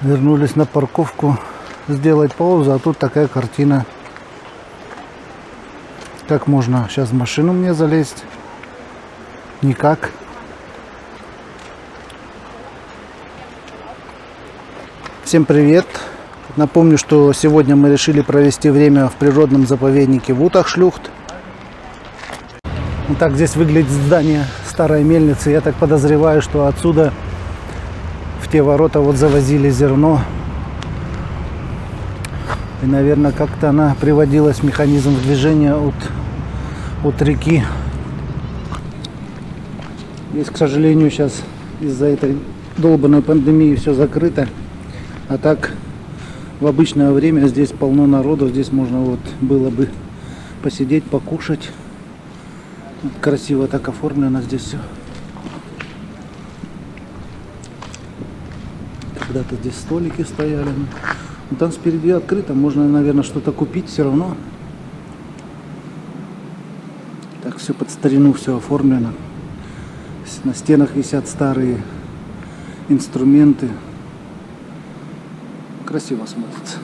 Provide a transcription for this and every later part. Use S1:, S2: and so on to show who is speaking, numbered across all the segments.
S1: Вернулись на парковку сделать паузу, а тут такая картина. Как можно сейчас в машину мне залезть? Никак. Всем привет! Напомню, что сегодня мы решили провести время в природном заповеднике Вутах-Шлюхт. Вот так здесь выглядит здание старой мельницы. Я так подозреваю, что отсюда в те ворота вот завозили зерно. И, наверное, как-то она приводилась, механизм в движение от реки. Здесь, к сожалению, сейчас из-за этой долбанной пандемии все закрыто. А так, в обычное время здесь полно народу. Здесь можно вот было бы посидеть, покушать. Вот красиво так оформлено здесь все. Когда-то здесь столики стояли. Но там спереди открыто. Можно, наверное, что-то купить все равно. Так все под старину, все оформлено. На стенах висят старые инструменты. Красиво смотрится.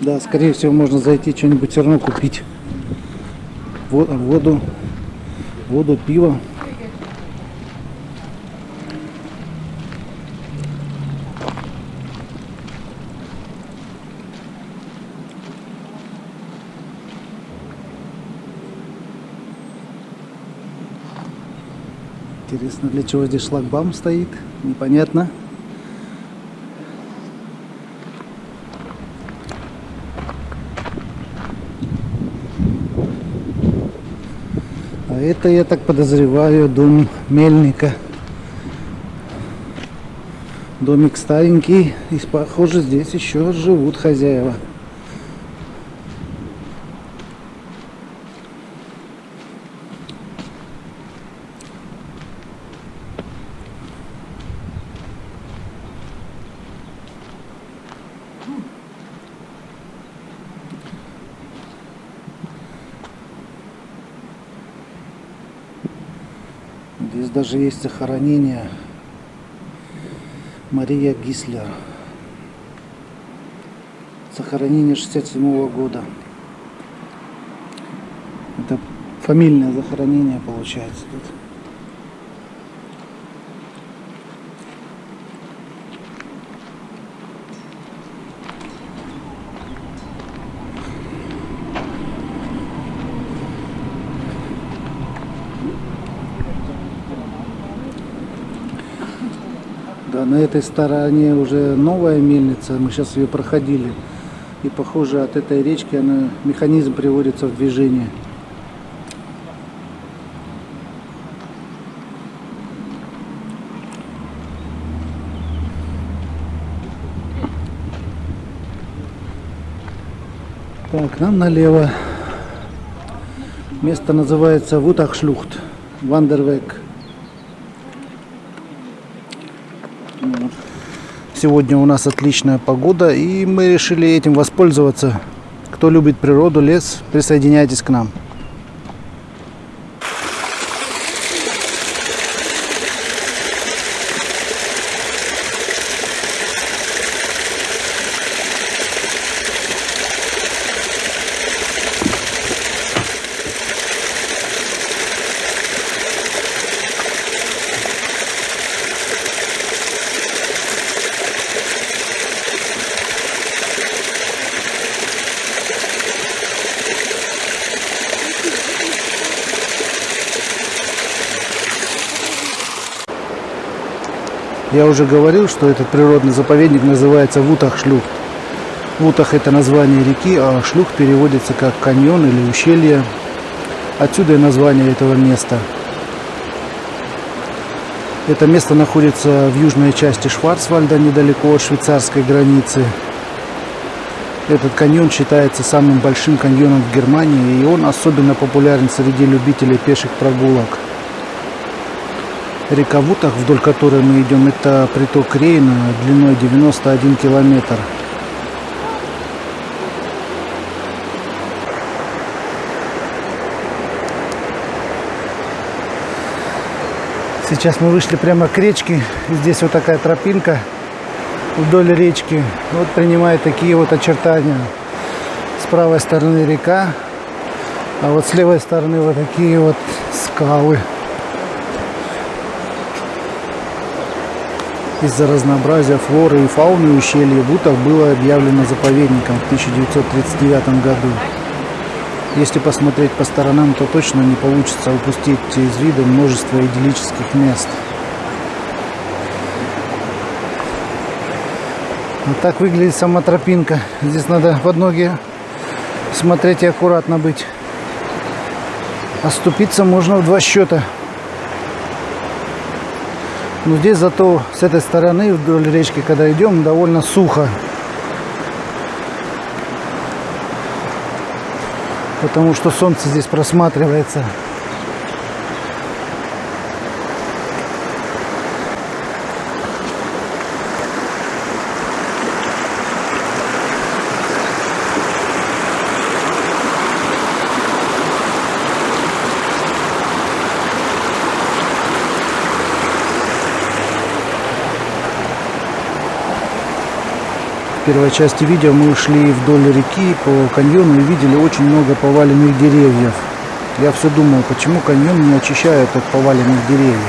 S1: Да, скорее всего, можно зайти что-нибудь все равно купить. Воду, пиво. Интересно, для чего здесь шлагбаум стоит? Непонятно. А это, я так подозреваю, дом мельника. Домик старенький. И, похоже, здесь еще живут хозяева. Здесь даже есть захоронение Мария Гислер. Захоронение 67-го года. Это фамильное захоронение получается тут. Да, на этой стороне уже новая мельница, мы сейчас ее проходили. И похоже, от этой речки механизм приводится в движение. Так, нам налево. Место называется Вутах-Шлюхт, Вандервек. Сегодня у нас отличная погода, и мы решили этим воспользоваться. Кто любит природу, лес, присоединяйтесь к нам. Я уже говорил, что этот природный заповедник называется Вутах-Шлюхт. Вутах — это название реки, а Шлюхт переводится как каньон или ущелье. Отсюда и название этого места. Это место находится в южной части Шварцвальда, недалеко от швейцарской границы. Этот каньон считается самым большим каньоном в Германии, и он особенно популярен среди любителей пеших прогулок. Река Вутах, вдоль которой мы идем, это приток Рейна длиной 91 километр. Сейчас мы вышли прямо к речке. Здесь вот такая тропинка вдоль речки. Вот принимает такие вот очертания. С правой стороны река, а вот с левой стороны вот такие вот скалы. Из-за разнообразия флоры и фауны ущелье Вутах было объявлено заповедником в 1939 году. Если посмотреть по сторонам, то точно не получится упустить из вида множество идиллических мест. Вот так выглядит сама тропинка. Здесь надо под ноги смотреть и аккуратно быть. Оступиться можно в 2 счета. Но здесь зато с этой стороны вдоль речки, когда идем, довольно сухо. Потому что солнце здесь просматривается. В первой части видео мы шли вдоль реки по каньону и видели очень много поваленных деревьев. Я все думал, почему каньон не очищают от поваленных деревьев.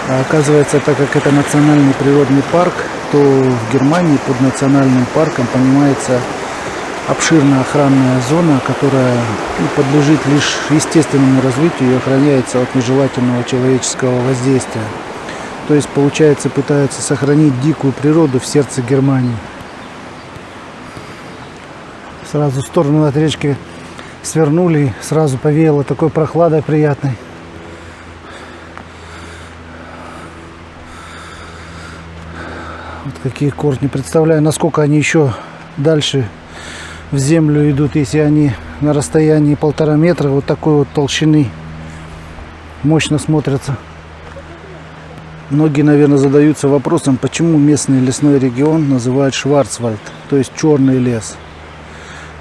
S1: А оказывается, так как это национальный природный парк, то в Германии под национальным парком понимается обширная охранная зона, которая подлежит лишь естественному развитию и охраняется от нежелательного человеческого воздействия. То есть, получается, пытаются сохранить дикую природу в сердце Германии. Сразу в сторону от речки свернули, сразу повеяло такой прохладой приятной. Вот какие корни. Представляю, насколько они еще дальше в землю идут, если они на расстоянии 1,5 метра вот такой вот толщины. Мощно смотрятся. Многие, наверное, задаются вопросом, почему местный лесной регион называют Шварцвальд, то есть черный лес.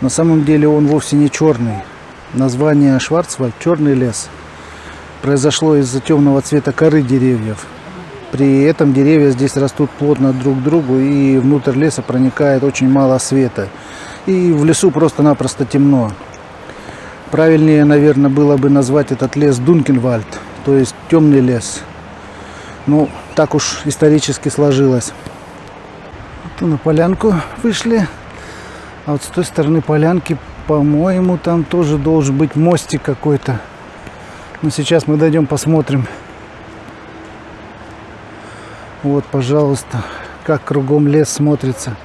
S1: На самом деле он вовсе не черный. Название Шварцвальд, черный лес, произошло из-за темного цвета коры деревьев. При этом деревья здесь растут плотно друг к другу, и внутрь леса проникает очень мало света. И в лесу просто-напросто темно. Правильнее, наверное, было бы назвать этот лес Дункенвальд, то есть темный лес. Ну, так уж исторически сложилось. Вот на полянку вышли. А вот с той стороны полянки, по-моему, там тоже должен быть мостик какой-то. Но сейчас мы дойдем, посмотрим. Вот, пожалуйста, как кругом лес смотрится.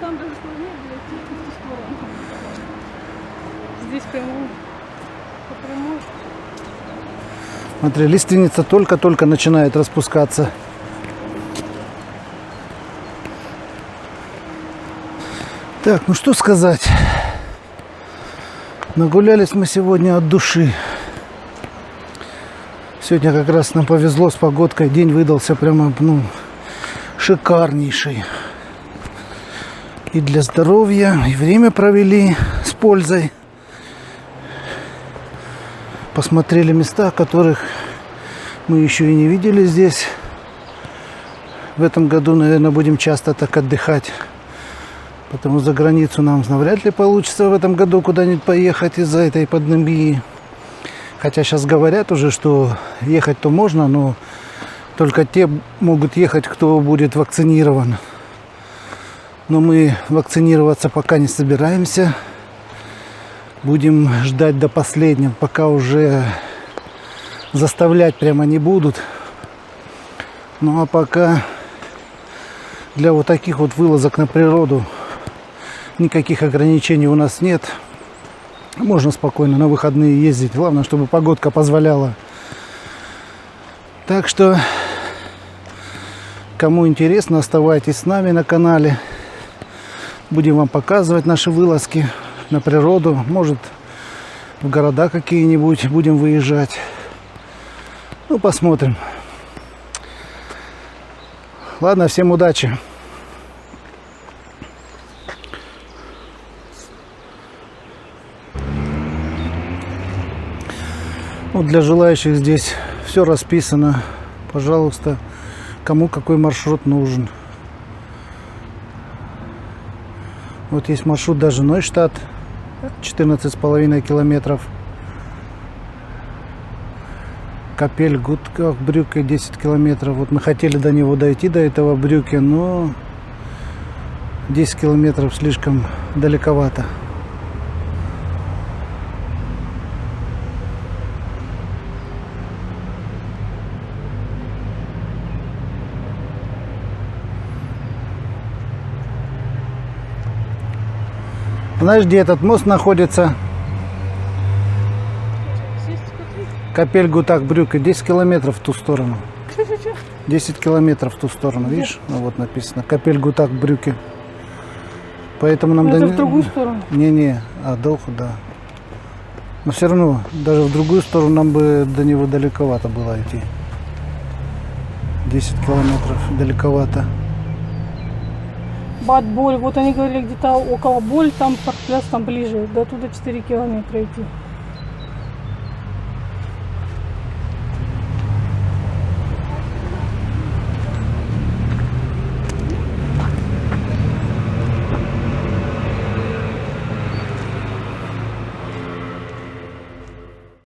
S2: Там даже сложнее было идти в ту сторону. Здесь прямо по прямой.
S1: Смотри, лиственница только-только начинает распускаться. Так, ну что сказать. Нагулялись мы сегодня от души. Сегодня как раз нам повезло с погодкой. День выдался прямо, шикарнейший. И для здоровья, и время провели с пользой. Посмотрели места, которых мы еще и не видели здесь. В этом году, наверное, будем часто так отдыхать. Потому за границу нам навряд ли получится в этом году куда-нибудь поехать из-за этой пандемии. Хотя сейчас говорят уже, что ехать-то можно, но только те могут ехать, кто будет вакцинирован. Но мы вакцинироваться пока не собираемся. Будем ждать до последнего, пока уже заставлять прямо не будут. Ну а пока для вот таких вот вылазок на природу никаких ограничений у нас нет. Можно спокойно на выходные ездить. Главное, чтобы погодка позволяла. Так что, кому интересно, оставайтесь с нами на канале. Будем вам показывать наши вылазки на природу. Может, в города какие-нибудь будем выезжать. Ну, посмотрим. Ладно, всем удачи. Вот для желающих здесь все расписано. Пожалуйста, кому какой маршрут нужен. Вот есть маршрут даже Нойштадт, 14,5 километров. Капель-Гуд Брюке 10 километров. Вот мы хотели до него дойти, до этого Брюке, но 10 километров слишком далековато. Знаешь, где этот мост находится? Капель-Гутак Брюке, 10 километров в ту сторону. 10 километров в ту сторону, видишь? Ну, вот написано Капель-Гутак Брюке. Поэтому нам
S2: Это в другую сторону.
S1: Не-не, Долху, да. Но все равно, даже в другую сторону нам бы до него далековато было идти. 10 километров далековато.
S2: Бат-Боль, вот они говорили где-то около Боль, там Паркпляс, там ближе, до туда 4 километра идти.